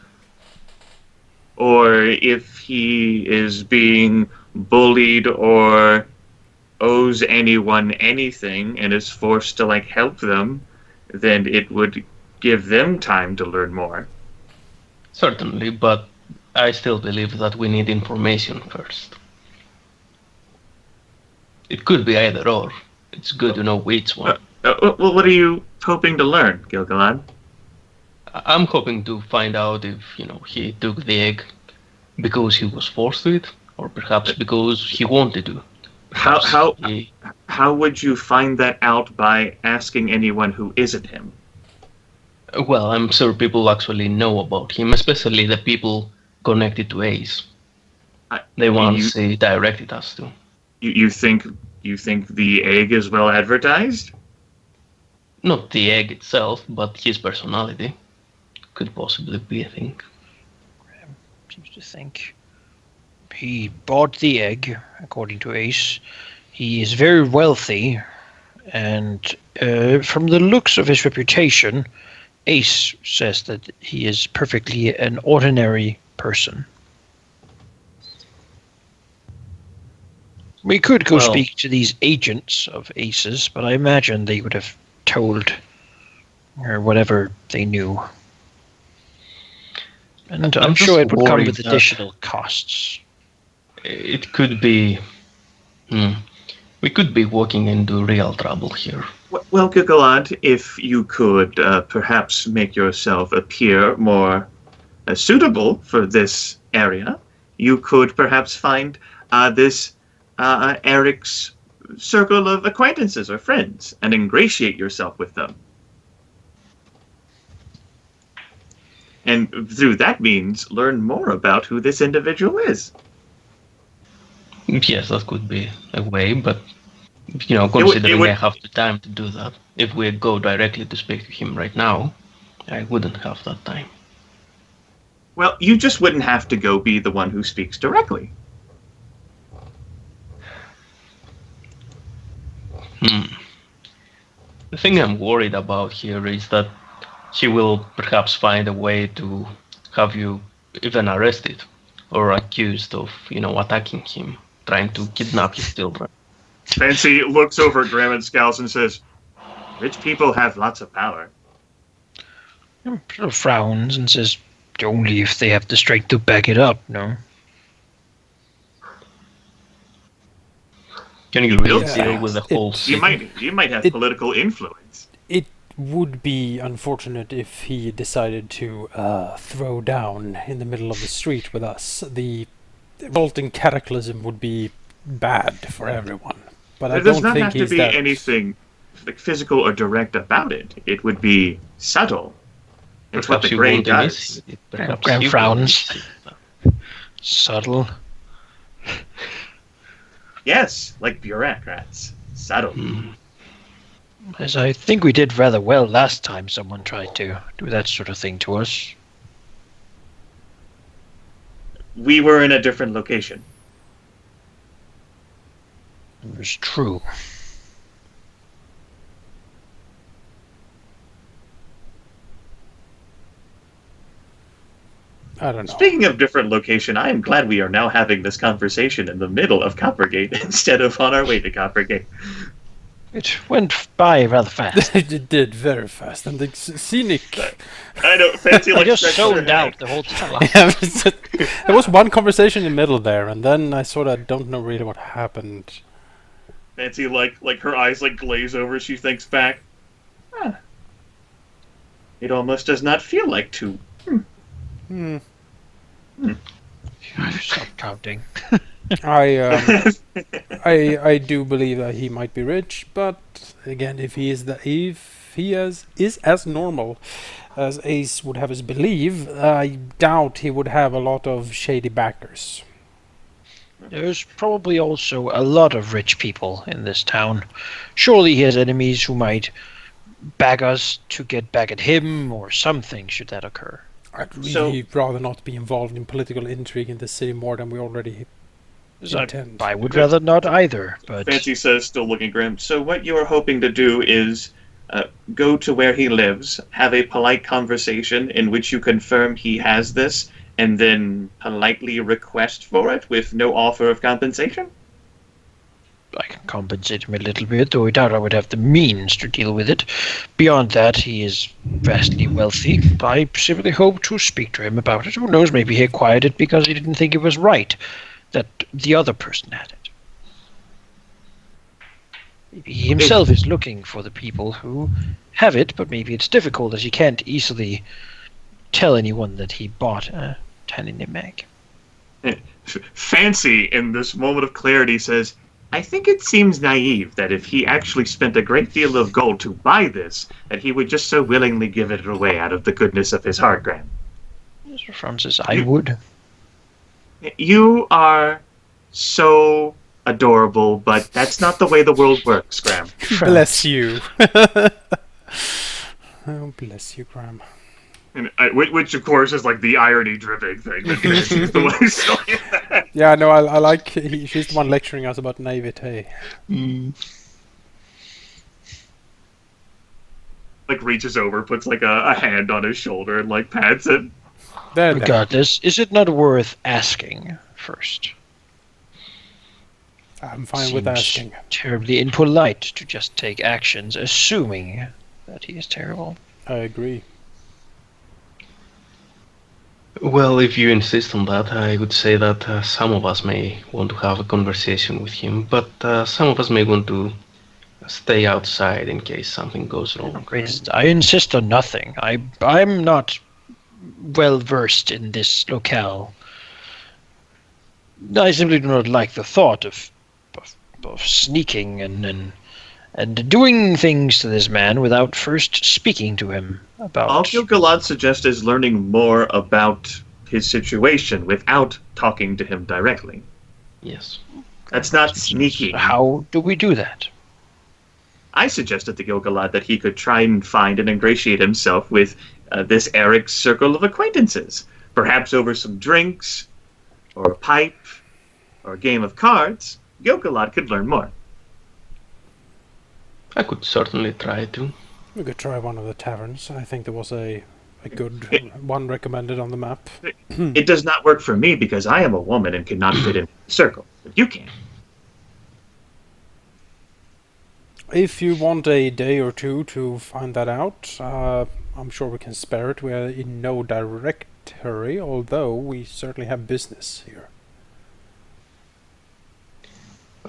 Or if he is being bullied or owes anyone anything and is forced to help them, then it would give them time to learn more. Certainly, but I still believe that we need information first. It could be either or. It's good to know which one. Well, what are you hoping to learn, Gilgalad? I'm hoping to find out if, he took the egg because he was forced to it, or perhaps because he wanted to. How Perhaps he- how would you find that out by asking anyone who isn't him? Well, I'm sure people actually know about him, especially the people connected to Ace. The ones he directed us to. You think the egg is well advertised? Not the egg itself, but his personality. Could possibly be a thing. Seems to think he bought the egg, according to Ace. He is very wealthy, and from the looks of his reputation, Ace says that he is perfectly an ordinary person. We could go Well- speak to these agents of Ace's, but I imagine they would have told or whatever they knew. And I'm I'm sure just it would come worried with that- additional costs. It could be... We could be walking into real trouble here. Well, Gilgalad, if you could perhaps make yourself appear more suitable for this area, you could perhaps find this Eric's circle of acquaintances or friends and ingratiate yourself with them. And through that means, learn more about who this individual is. Yes, that could be a way, but considering would- I have the time to do that, if we go directly to speak to him right now, I wouldn't have that time. Well, you just wouldn't have to go be the one who speaks directly. The thing I'm worried about here is that he will perhaps find a way to have you even arrested or accused of, attacking him, trying to kidnap his children. Fancy looks over at Graham and scowls and says, "Rich people have lots of power." Sort of frowns and says, only if they have the strength to back it up, no? Can you really Yeah. deal with the whole You city? might have It- political influence. It would be unfortunate if he decided to throw down in the middle of the street with us. The resulting cataclysm would be bad for everyone. But I There does don't not think have to he's be that. anything like physical or direct about it. It would be subtle. It's what Perhaps the you Grey won't does. initiate it. Perhaps Graham you will frowns. initiate it. Subtle. Yes, like bureaucrats. Subtle. As I think we did rather well last time someone tried to do that sort of thing to us. We were in a different location. It was true. I don't know. Speaking of different location, I am glad we are now having this conversation in the middle of Coppergate instead of on our way to Coppergate. It went by rather fast. It did very fast, and the scenic. I know, Fancy I like just stretched her zoned hand. out the whole time. There was one conversation in the middle there, and then I sort of don't know really what happened. Fancy like her eyes like glaze over. She thinks back. Huh. It almost does not feel like two. Hmm. Stop counting. I do believe that he might be rich, but again, if he is as normal as Ace would have us believe, I doubt he would have a lot of shady backers. There's probably also a lot of rich people in this town. Surely he has enemies who might bag us to get back at him or something should that occur. I'd So- really rather not be involved in political intrigue in the city more than we already So intend. I would rather not either, but Fancy says, still looking grim. So what you are hoping to do is go to where he lives, have a polite conversation in which you confirm he has this, and then politely request for it with no offer of compensation? I can compensate him a little bit, though I doubt I would have the means to deal with it. Beyond that, he is vastly wealthy. I simply hope to speak to him about it. Who knows, maybe he acquired it because he didn't think it was right that the other person had it. Maybe he himself is looking for the people who have it, but maybe it's difficult as he can't easily tell anyone that he bought a tannin mag. Fancy, in this moment of clarity, says, I think it seems naive that if he actually spent a great deal of gold to buy this, that he would just so willingly give it away out of the goodness of his heart, Graham. Mr. Francis, I would. You are so adorable, but that's not the way the world works, Graham. Bless you. Oh, bless you, Graham. And which, of course, is like the irony-driven thing. That she's the one who's saying that. Yeah, no, I like. She's the one lecturing us about naivete. Like reaches over, puts like a hand on his shoulder, and like pats it. There. Regardless, is it not worth asking first? I'm fine with Seems asking. terribly impolite to just take actions assuming that he is terrible. I agree. Well, if you insist on that, I would say that some of us may want to have a conversation with him, but some of us may want to stay outside in case something goes wrong. I insist on nothing. I'm not well versed in this locale. I simply do not like the thought of sneaking and doing things to this man without first speaking to him about. All Gil-galad suggests is learning more about his situation without talking to him directly. Yes. That's not sneaking. How do we do that? I suggested to Gil-galad that he could try and find and ingratiate himself with this Eric's circle of acquaintances. Perhaps over some drinks, or a pipe, or a game of cards, Gil-galad could learn more. I could certainly try to. We could try one of the taverns. I think there was a good It, one recommended on the map. it does not work for me because I am a woman and cannot fit in the circle. But you can. If you want a day or two to find that out, I'm sure we can spare it. We are in no direct hurry, although we certainly have business here.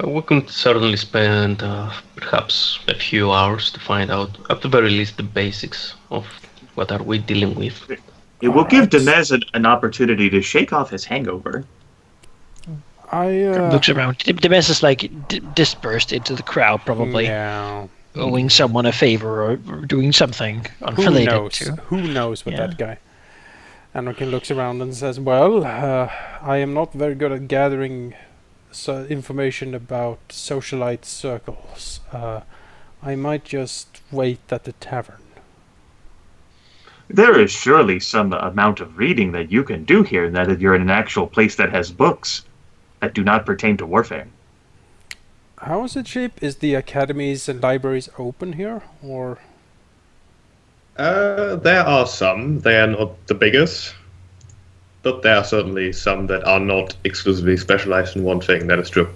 We can certainly spend perhaps a few hours to find out, at the very least, the basics of what are we dealing with. It will give Alright. Demez an opportunity to shake off his hangover. Looks around. The mess is like dispersed into the crowd, probably Yeah. owing someone a favor or doing something Who unrelated knows? to. Who knows with Yeah. that guy? Anrakyn looks around and says, "Well, I am not very good at gathering information about socialite circles. I might just wait at the tavern." There is surely some amount of reading that you can do here, now that you're in an actual place that has books that do not pertain to warfare. How is it, Sheep? Is the academies and libraries open here, or? There are some. They are not the biggest, but there are certainly some that are not exclusively specialized in one thing. That is true.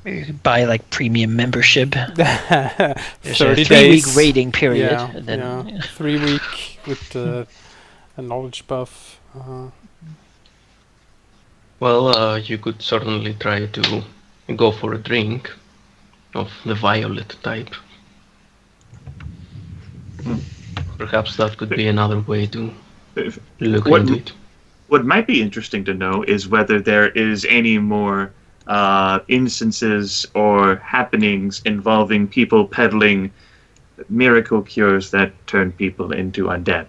You could buy like premium membership. There's 30 a 3-week days. rating period. Yeah, And then, yeah. 3 week with a knowledge buff. Well, you could certainly try to go for a drink of the violet type. Perhaps that could be another way to look What- into it. What might be interesting to know is whether there is any more instances or happenings involving people peddling miracle cures that turn people into undead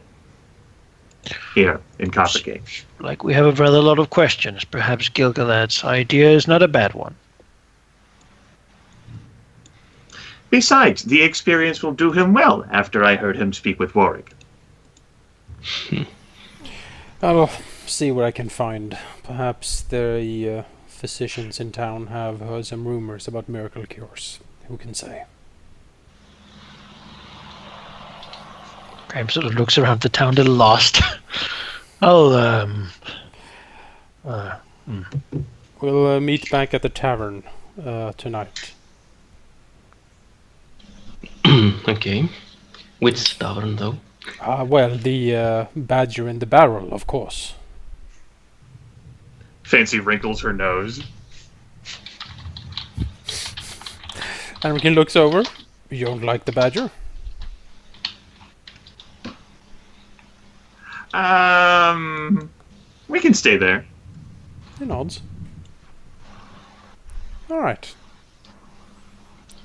here in Coppergate. like we have a rather lot of questions. Perhaps Gilgalad's idea is not a bad one. Besides, the experience will do him well after I heard him speak with Warwick. I'll see what I can find. Perhaps the physicians in town have heard some rumors about miracle cures. Who can say? Graham sort of looks around the town a little lost. I'll We'll meet back at the tavern tonight. Okay. Which tavern, though? Well, the Badger in the Barrel, of course. Fancy wrinkles her nose. Anrakyn looks over. You don't like the Badger? We can stay there. He nods. Alright.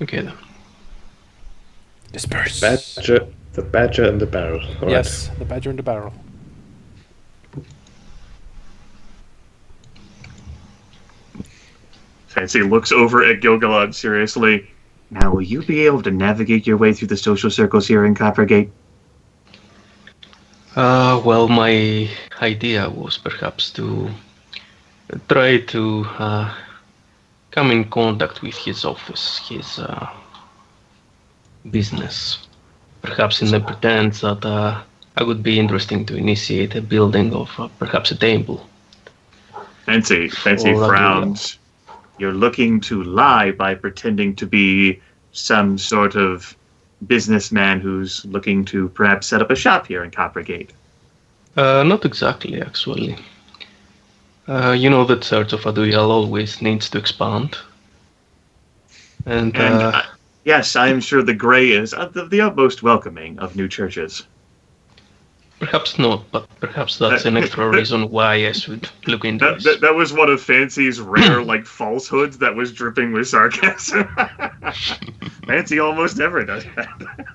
Okay, then. Disperse. The badger and the barrel. All right. Yes, the Badger in the Barrel. Fancy looks over at Gilgalad seriously. Now, will you be able to navigate your way through the social circles here in Coppergate? Well, my idea was perhaps to try to come in contact with his office, his business. Perhaps in the pretense that I would be interesting to initiate a building of perhaps a temple. Fancy Or a frowns. You're looking to lie by pretending to be some sort of businessman who's looking to perhaps set up a shop here in Coppergate. Not exactly, actually. You know that Church of Aduyal always needs to expand. And, And yes, I am sure the Grey is the utmost welcoming of new churches. perhaps not, but perhaps that's an extra reason why I should look into this. That was one of Fancy's rare falsehoods that was dripping with sarcasm. Fancy almost never does that.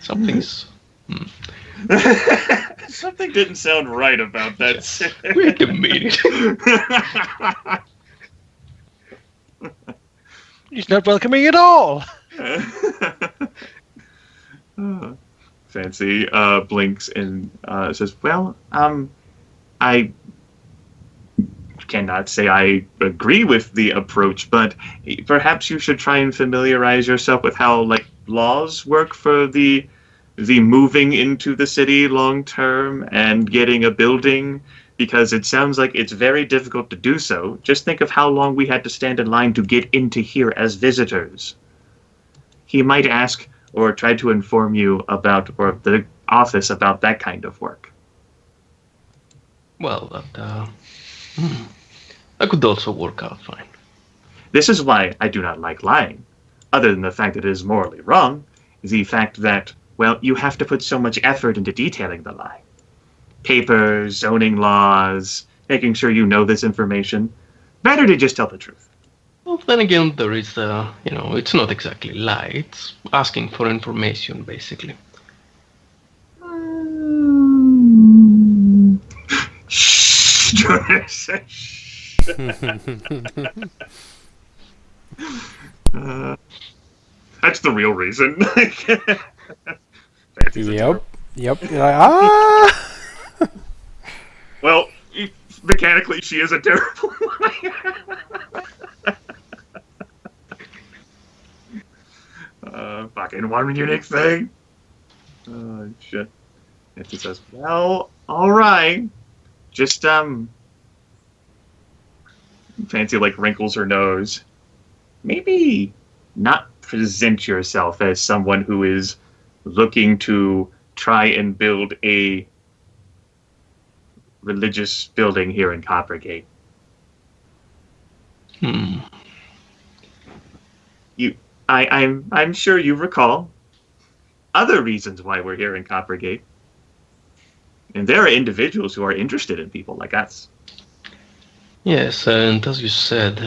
Something's... Something didn't sound right about that. Wait a minute. He's not welcoming at all. Fancy blinks and says, "Well, I cannot say I agree with the approach, but perhaps you should try and familiarize yourself with how like laws work for the moving into the city long term and getting a building, because it sounds like it's very difficult to do so. Just think of how long we had to stand in line to get into here as visitors. He might ask or try to inform you about, or the office about that kind of work. Well, that could also work out fine. This is why I do not like lying. Other than the fact that it is morally wrong, the fact that, well, you have to put so much effort into detailing the lie. Papers, zoning laws, making sure you know this information. Better to just tell the truth. Well, then again, there is, it's not exactly lie. It's asking for information, basically. Shh. That's the real reason. Yep. You're like, ah! Well, mechanically, she is a terrible liar. Fucking one unique thing. Oh, shit. And she says, well, alright. Just, Fancy, like, wrinkles her nose. Maybe not present yourself as someone who is looking to try and build a religious building here in Coppergate. I'm sure you recall other reasons why we're here in Coppergate. And there are individuals who are interested in people like us. Yes, and as you said,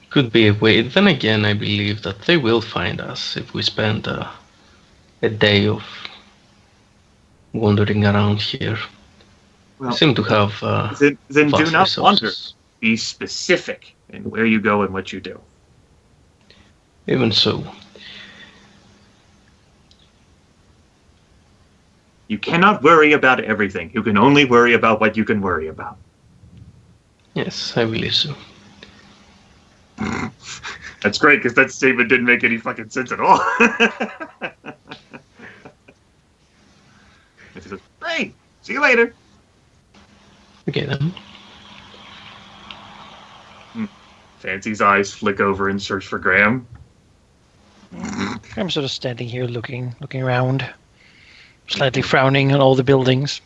could be a way. Then again, I believe that they will find us if we spend a day of wandering around here. Well, We seem to have then do vast not wander. resources. Be specific in where you go and what you do. Even so, You cannot worry about everything. You can only worry about what you can worry about. yes, I believe so. That's great, because that statement didn't make any fucking sense at all. And she says, hey, see you later. Okay then. Fancy's eyes flick over and search for Graham. I'm sort of standing here looking around, slightly frowning on all the buildings.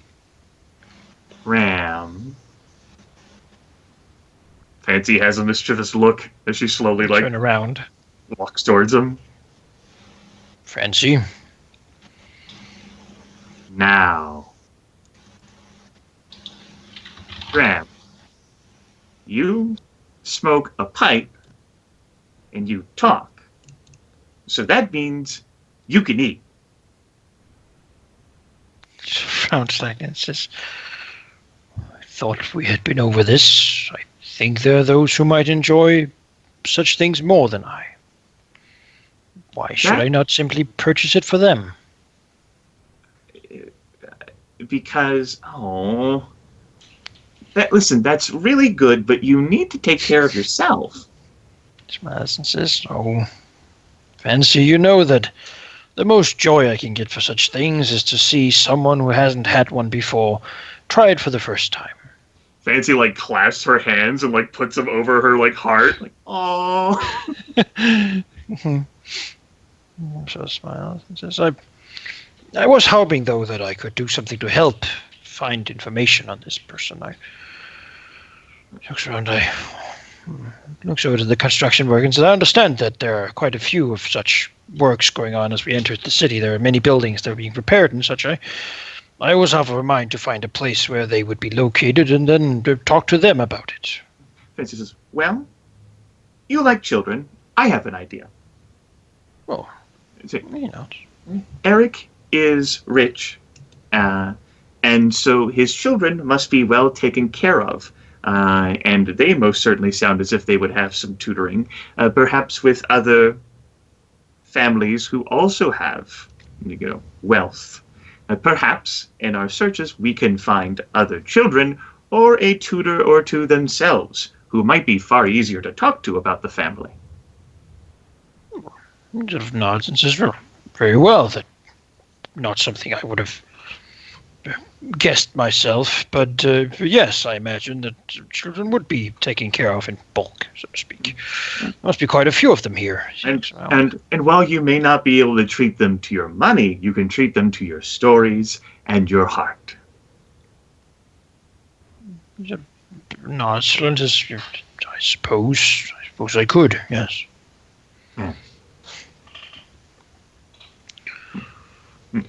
Graham. Fancy has a mischievous look as she slowly, Turn around. walks towards him. Fancy. Now. Graham. You smoke a pipe and you talk. So that means you can eat. She frowns slightly and says, I thought we had been over this. I think there are those who might enjoy such things more than I. Why should That- I not simply purchase it for them? Because, listen, that's really good, but you need to take care of yourself. Smiles and says, oh, Fancy, you know that the most joy I can get for such things is to see someone who hasn't had one before try it for the first time. Fancy, clasps her hands and, puts them over her, heart. Oh. So smiles and says, I was hoping, though, that I could do something to help find information on this person. I looks around, looks over to the construction work and says, I understand that there are quite a few of such works going on as we entered the city. There are many buildings that are being repaired and such. I was of a mind to find a place where they would be located and then to talk to them about it. Fancy says, well, you like children. I have an idea. Well, So, not. Eric is rich, and so his children must be well taken care of. And they most certainly sound as if they would have some tutoring, perhaps with other families who also have, wealth. Perhaps in our searches we can find other children or a tutor or two themselves, who might be far easier to talk to about the family. Sort of nods and says, "Well, very well. That not something I would have guessed myself, but yes, I imagine that children would be taken care of in bulk, so to speak. Must be quite a few of them here." And while you may not be able to treat them to your money, you can treat them to your stories and your heart. Nods and says, I suppose I could, yes.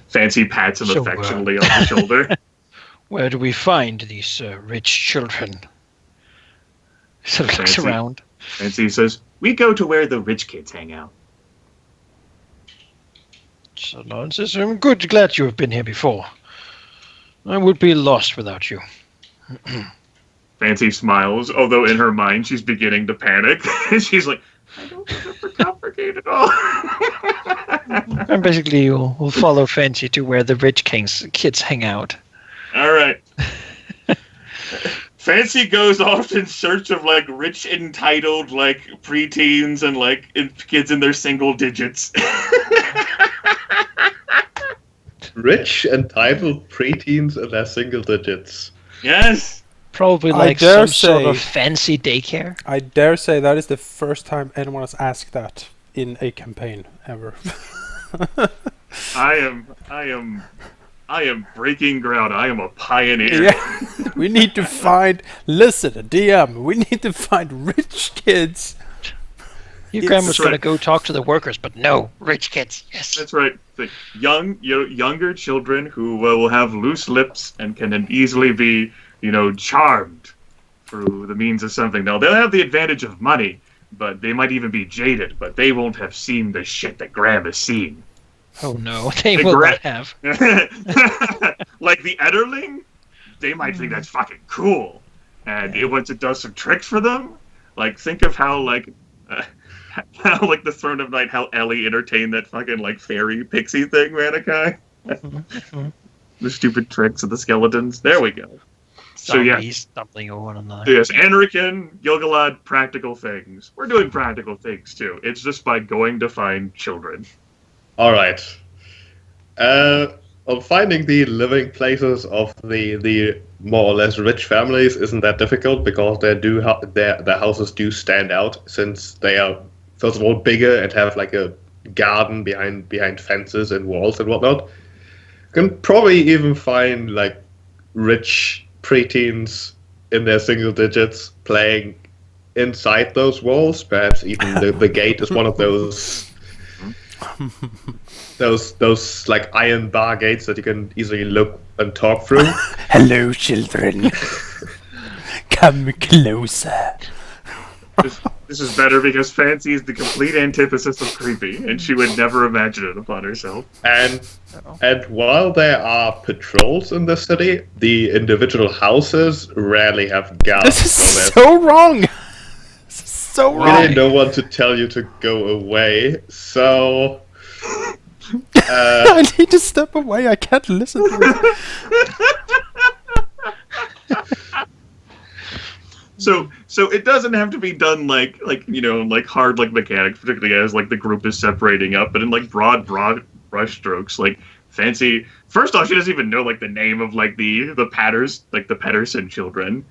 Fancy pats him So, affectionately on the shoulder. Where do we find these rich children? So he looks Fancy. around. Fancy says, we go to where the rich kids hang out. So Lawrence says, I'm glad you have been here before. I would be lost without you. Fancy smiles, although in her mind she's beginning to panic. She's like, I don't want to complicate it all. And basically we'll follow Fancy to where the rich kids hang out. All right. Fancy goes off in search of like rich, entitled like preteens and like kids in their single digits. Rich, entitled preteens in their single digits. Yes. Probably I like dare some sort of say- fancy daycare. I dare say that is the first time anyone has asked that in a campaign ever. I am breaking ground. I am a pioneer. Yeah. We need to find. Listen, DM. We need to find rich kids. Your It's grandma's right. gonna go talk to the workers, but no, rich kids. Yes. That's right. The younger children who will have loose lips and can then easily be, charmed through the means of something. Now, they'll have the advantage of money, but they might even be jaded, but they won't have seen the shit that Graham has seen. Oh no, they The will gra- not have. Like the Etterling, they might think that's fucking cool. And once it does some tricks for them, like think of how how like the Throne of Night, how Ellie entertained that fucking like fairy pixie thing, Manikai. The stupid tricks of the skeletons. There we go. So yeah. Zombies stumbling over one another. Yes, Anrakyn, Gilgalad, practical things. We're doing practical things too. It's just by going to find children. All right. On finding the living places of the more or less rich families isn't that difficult because their houses do stand out since they are first of all bigger and have like a garden behind fences and walls and whatnot. You can probably even find like rich preteens in their single digits playing inside those walls. Perhaps even the gate is one of those like iron bar gates that you can easily look and talk through. Hello, children. Come closer. This is better because Fancy is the complete antithesis of creepy, and she would never imagine it upon herself. And while there are patrols in the city, the individual houses rarely have guards. This is there's so wrong. This is so wrong. really no one to tell you to go away. So I need to step away. I can't listen to it. So it doesn't have to be done like hard like mechanics, particularly as like the group is separating up, but in like broad brush strokes. Like Fancy, first off, she doesn't even know like the name of like the Patterson children.